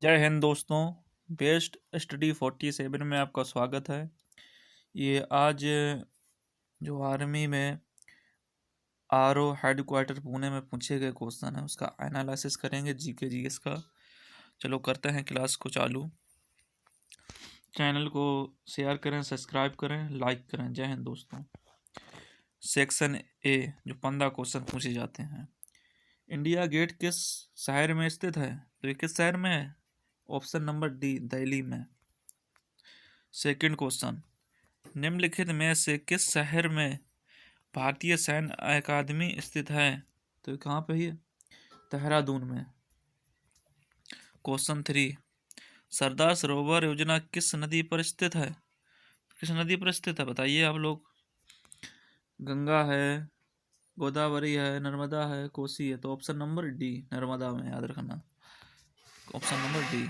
जय हिंद दोस्तों। Best study 47 में आपका स्वागत है। ये आज जो आर्मी में आरओ हेडक्वार्टर पुणे में पूछे गए क्वेश्चन है उसका एनालिसिस करेंगे, जीके जीएस का। चलो करते हैं क्लास को चालू। चैनल को शेयर करें, सब्सक्राइब करें, लाइक करें। जय हिंद दोस्तों। सेक्शन ए जो 15 क्वेश्चन पूछे जाते हैं। इंडिया गेट किस शहर में स्थित है? तो ये किस शहर में है? ऑप्शन नंबर डी, दिल्ली में। सेकंड क्वेश्चन, निम्नलिखित में से किस शहर में भारतीय सैन्य अकादमी स्थित है? तो ये कहाँ पे है? देहरादून में। क्वेश्चन 3, सरदार सरोवर योजना किस नदी पर स्थित है? किस नदी पर स्थित है बताइए आप लोग। गंगा है, गोदावरी है, नर्मदा है, कोसी है। तो ऑप्शन नंबर डी, नर्मदा में, याद रखना। Option number D.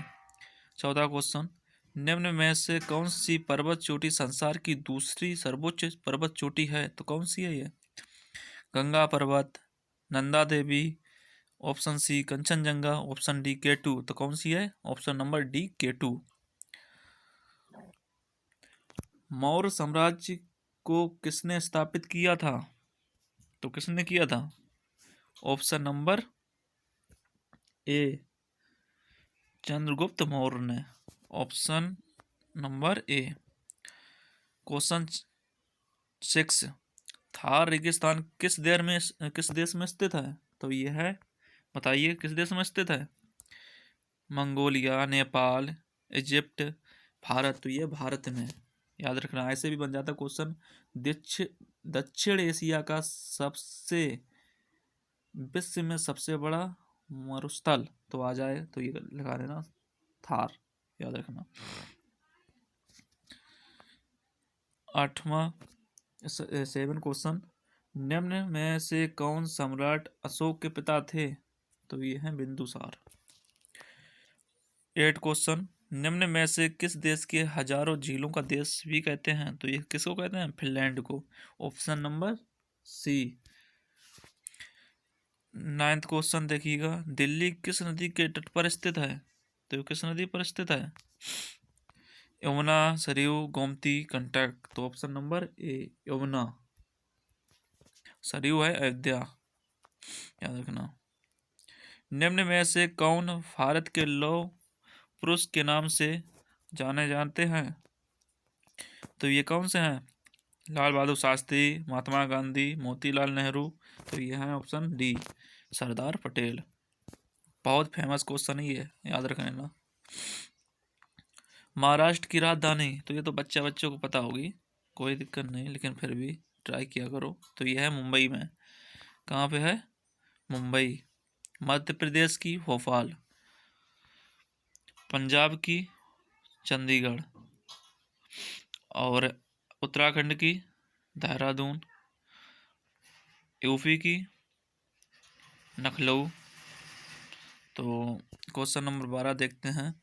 चौथा क्वेश्चन, निम्न में से कौन सी पर्वत चोटी संसार की दूसरी सर्वोच्च पर्वत चोटी है? तो कौन सी है ये? Ganga Parvat, Nanda Devi, option C Kanchenjunga, option D K2। तो कौन सी है? Option number D K2। Maurya साम्राज्य को किसने स्थापित किया था? तो किसने किया था? Option number A, Chandragupta Maurya ने। Option number A. Question 6, Thar रेगिस्तान किस देश में स्थित है? तो ये है, बताइए किस देश में स्थित है? Mongolia, Nepal, Egypt, Bharat. तो ये भारत में, याद रखना। ऐसे भी बन जाता क्वेश्चन, दक्षिण एशिया का विश्व में सबसे बड़ा मरुस्थल तो आ जाए तो ये लगा देना थार, याद रखना। 8वां 7 क्वेश्चन, निम्न में से कौन सम्राट अशोक के पिता थे? तो ये है बिंदुसार। 8 क्वेश्चन, निम्न में से किस देश के हजारों झीलों का देश भी कहते हैं? तो ये किसको कहते हैं? फिनलैंड को। Option number C. 9th question देखिएगा, दिल्ली किस नदी के तट पर स्थित है? तो किस नदी पर स्थित है? यमुना, सरयू, गोमती, कंटक। तो ऑप्शन नंबर ए, यमुना। सरयू है अयोध्या, याद रखना। निम्न में से कौन भारत के लौह पुरुष के नाम से जाने जाते हैं? तो ये कौन से हैं? लाल बहादुर शास्त्री, महात्मा गांधी, मोतीलाल नेहरू। तो ये है ऑप्शन डी, सरदार पटेल। बहुत फेमस क्वेश्चन ही है, याद रखना ना। महाराष्ट्र की राजधानी, तो ये तो बच्चों को पता होगी, कोई दिक्कत नहीं, लेकिन फिर भी ट्राई किया करो। तो ये है मुंबई में। कहाँ पे है? मुंबई। मध्य प्रदेश की भोपाल, पंजाब की चंडीगढ़, और उत्तराखंड की देहरादून, यूपी की लखनऊ। तो क्वेश्चन नंबर 12 देखते हैं,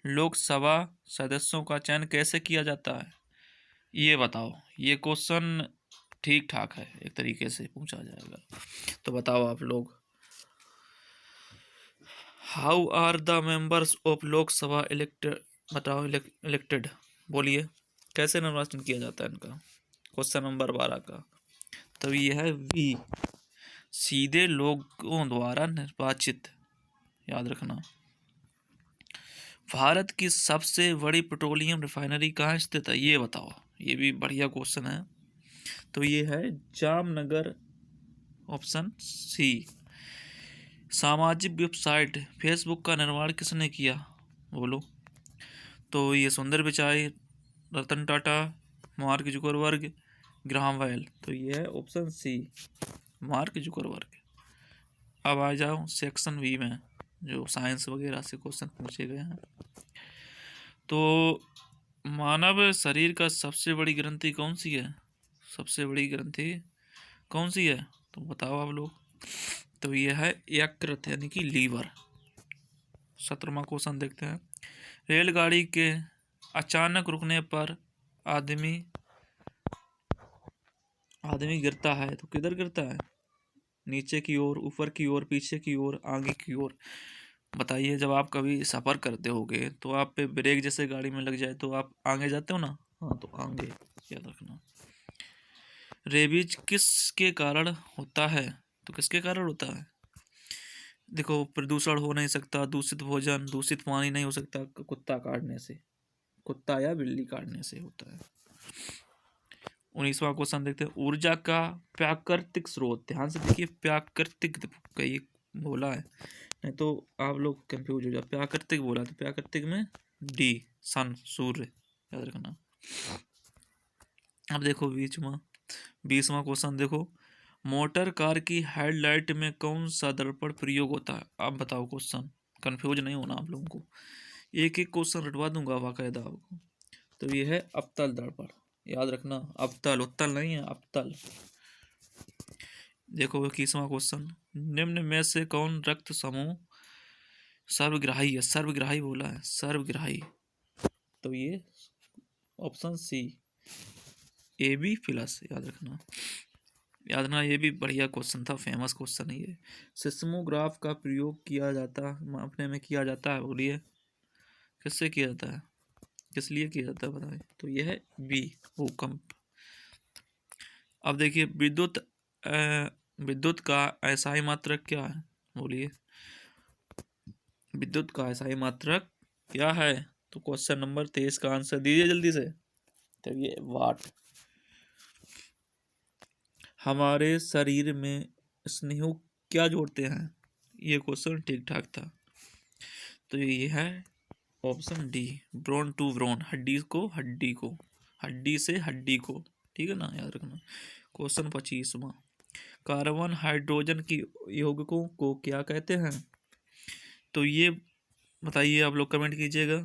लोकसभा सदस्यों का चयन कैसे किया जाता है? ये बताओ। ये क्वेश्चन ठीक ठाक है, एक तरीके से पूछा जाएगा। तो बताओ आप लोग, how are the members of Lok Sabha elected? बताओ, इलेक्टेड बोलिए, कैसे निर्वाचन किया जाता है इनका? क्वेश्चन नंबर 12 का। तो ये है वी, सीधे लोगों द्वारा निर्वाचित, याद रखना। भारत की सबसे बड़ी पेट्रोलियम रिफाइनरी कहाँ स्थित है? ये बताओ। ये भी बढ़िया क्वेश्चन है। तो ये है जामनगर, ऑप्शन सी। सामाजिक वेबसाइट फेसबुक का निर्माण किसने किया? बोलो। तो ये Sundar Pichai, Ratan Tata, Mark Zuckerberg, Graham Bell. तो ये है ऑप्शन सी, मार्क जुकरबर्ग। अब आ जाओ सेक्शन बी में, जो साइंस वगैरह से क्वेश्चन पूछे गए हैं। तो मानव शरीर का सबसे बड़ी ग्रंथि कौन सी है? सबसे बड़ी ग्रंथि कौन सी है? तो बताओ आप लोग। तो ये है यकृत, यानी कि लीवर। 17वां क्वेश्चन देखते हैं, रेलगाड़ी के अचानक रुकने पर आदमी गिरता है तो किधर गिरता है? नीचे की ओर, ऊपर की ओर, पीछे की ओर, आगे की ओर। बताइए, जब आप कभी सफ़र करते होगे तो आप पे ब्रेक जैसे गाड़ी में लग जाए तो आप आगे जाते हो ना? हाँ, तो आगे याद रखना। रेबीज किसके कारण होता है? तो किसके कारण होता है? देखो, प्रदूषण हो नहीं सकता, दूषित भोजन, दूषित पानी नहीं हो सकता, कुत्ता काटने से, कुत्ता या बिल्ली काटने से होता है। 19वां क्वेश्चन देखते हैं, ऊर्जा का प्राकृतिक स्रोत। ध्यान से देखिए, प्राकृतिक कई बोला है, नहीं तो आप लोग कंफ्यूज हो जाओ। प्राकृतिक बोला तो प्राकृतिक में डी, सन, सूर्य, याद रखना। अब देखो 20वां क्वेश्चन देखो, मोटर कार की हेडलाइट में कौन सा दर्पण प्रयोग होता है? आप बताओ क्वेश्चन, कंफ्यूज नहीं होना आप लोगों को, एक एक क्वेश्चन रटवा दूंगा बाकायदा आपको। तो ये है अवतल दर्पण, याद रखना, अवतल, उत्तल नहीं है, अवतल। देखो 21वां क्वेश्चन, निम्न में से कौन रक्त समूह सर्वग्राही है? सर्वग्राही बोला है, सर्वग्राही, तो ये option C, A B plus, याद रखना। याद रखना, ये भी बढ़िया क्वेश्चन था, फेमस क्वेश्चन है ये। सिस्मोग्राफ का प्रयोग किया जाता मापने में किया जाता है, बोलिए किससे किया जाता है, किस लिए किया जाता है बताइए? तो ये है बी, भूकंप। अब देखिए, विद्युत का अस्थायी मात्रक क्या है? बोलिए, विद्युत का अस्थायी मात्रक क्या है? तो क्वेश्चन नंबर 23 का आंसर दीजिए जल्दी से। तो ये वाट। हमारे शरीर में स्नेह क्या जोड़ते हैं? ये क्वेश्चन ठीक ठाक था। तो ये है option D, bone to bone, हड्डी को हड्डी को, हड्डी से हड्डी को, ठीक है ना, याद रखना। क्वेश्चन 25वां, कार्बन हाइड्रोजन की यौगिकों को क्या कहते हैं? तो ये बताइए, आप लोग कमेंट कीजिएगा।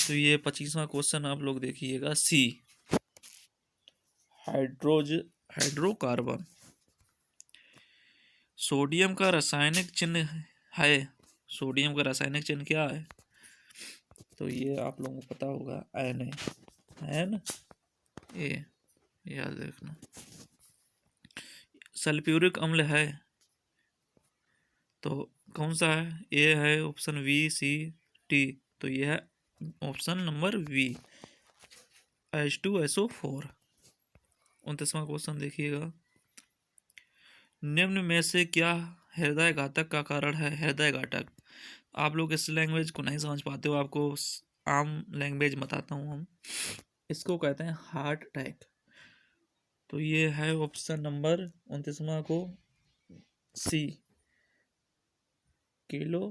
तो ये 25वां क्वेश्चन आप लोग देखिएगा, सी, हाइड्रोकार्बन। सोडियम का रासायनिक चिन्ह है, सोडियम का रासायनिक चिन्ह क्या है? तो ये आप लोगों को पता होगा, एन ए, याद रखना। सल्फ्यूरिक अम्ल है तो कौन सा है? ए है ऑप्शन वी, सी, टी, तो ये है ऑप्शन नंबर वी, H2SO4। 29वां क्वेश्चन देखिएगा, निम्न में से क्या हृदय घातक का कारण है? हृदय घातक, आप लोग इस लैंग्वेज को नहीं समझ पाते हो, आपको आम लैंग्वेज बताता हूँ हम, इसको कहते हैं हार्ट अटैक। तो ये है ऑप्शन नंबर 29वां को सी, किलो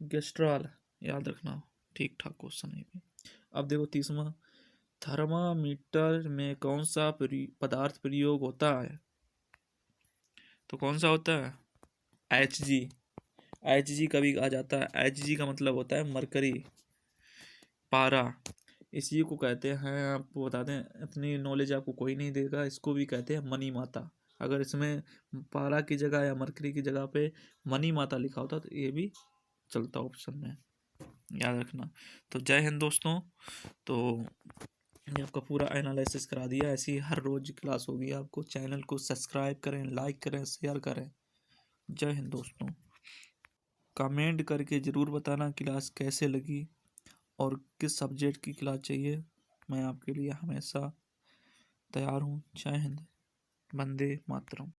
गेस्ट्रॉल, याद रखना, ठीक ठाक क्वेश्चन है ये। अब देखो 30वां, थर्मामीटर में कौन सा पदार्थ प्रयोग होता है? तो कौन सा होता है? Hg। Hg कभी आ जाता है, Hg का मतलब होता है मरकरी, पारा, इसी को कहते हैं, आपको बता दें, इतनी नॉलेज आपको कोई नहीं देगा, इसको भी कहते हैं मनी माता। अगर इसमें पारा की जगह या मरकरी की जगह पे मनी माता लिखा होता तो ये भी चलता ऑप्शन में, याद रखना। तो जय हिंद दोस्तों। तो ये आपका पूरा एनालिसिस करा दिया, ऐसी हर रोज क्लास होगी, आपको चैनल को सब्सक्राइब करें, लाइक करें, शेयर करें। जय हिंद दोस्तों। कमेंट करके ज़रूर बताना क्लास कैसे लगी और किस सब्जेक्ट की क्लास चाहिए, मैं आपके लिए हमेशा तैयार हूँ। जय हिंद, वंदे मातरम।